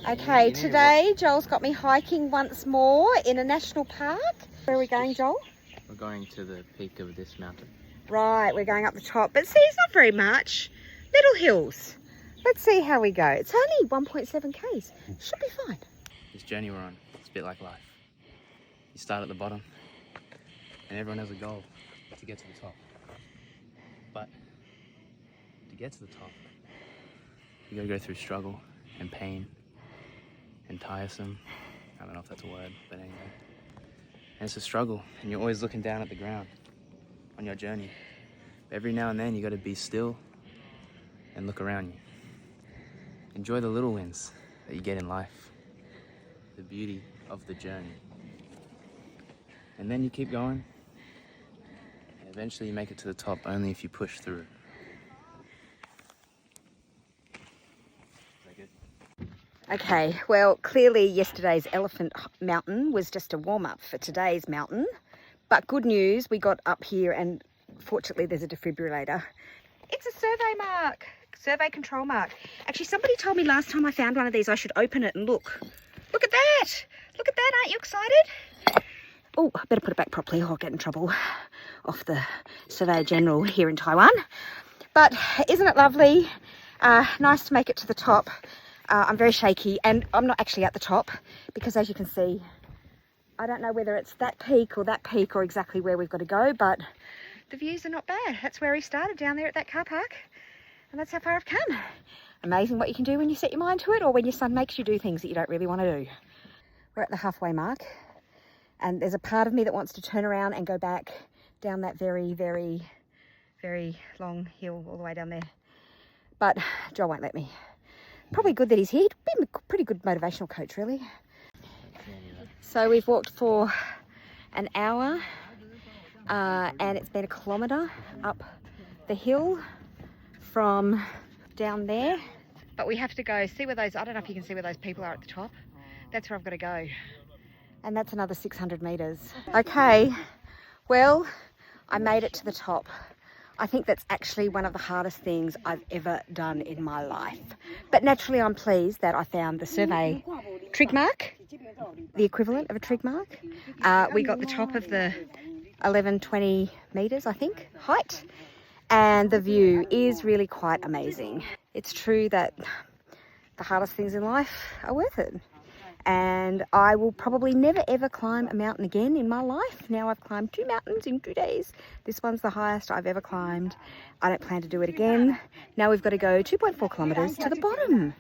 Okay, today Joel's got me hiking once more in a national park. Where are we going, Joel? We're going to the peak of this mountain. Right, we're going up the top. But see, it's not very much. Little hills. Let's see how we go. It's only 1.7 k's. Should be fine. This journey we're on, it's a bit like life. You start at the bottom, and everyone has a goal to get to the top. But to get to the top, you gotta go through struggle and pain and tiresome. I don't know if that's a word, but anyway. And it's a struggle, and you're always looking down at the ground on your journey. Every now and then you gotta be still and look around you. Enjoy the little wins that you get in life, the beauty of the journey. And then you keep going, and eventually you make it to the top only if you push through. Is that good? Okay, well, clearly yesterday's Elephant Mountain was just a warm-up for today's mountain. But good news, we got up here and fortunately there's a defibrillator. It's a survey mark, survey control mark. Actually, somebody told me last time I found one of these I should open it and look. Look at that! Look at that, aren't you excited? Oh, I better put it back properly or I'll get in trouble off the Surveyor General here in Taiwan. But isn't it lovely? Nice to make it to the top. I'm very shaky and I'm not actually at the top because, as you can see, I don't know whether it's that peak or exactly where we've got to go, but the views are not bad. That's where we started, down there at that car park, and that's how far I've come. Amazing what you can do when you set your mind to it or when your son makes you do things that you don't really want to do. We're at the halfway mark and there's a part of me that wants to turn around and go back down that very, very, very long hill all the way down there, but Joel won't let me. Probably good that he's here. He'd been a pretty good motivational coach, really. So we've walked for an hour and it's been a kilometre up the hill from down there. But we have to go see where those, I don't know if you can see where those people are at the top. That's where I've got to go. And that's another 600 metres. Okay, well, I made it to the top. I think that's actually one of the hardest things I've ever done in my life. But naturally I'm pleased that I found the survey trig mark, the equivalent of a trig mark. We got the top of the 1120 metres, I think, height. And the view is really quite amazing. It's true that the hardest things in life are worth it. And I will probably never ever climb a mountain again in my life. Now I've climbed 2 mountains in 2 days. This one's the highest I've ever climbed. I don't plan to do it again. Now we've got to go 2.4 kilometres to the bottom.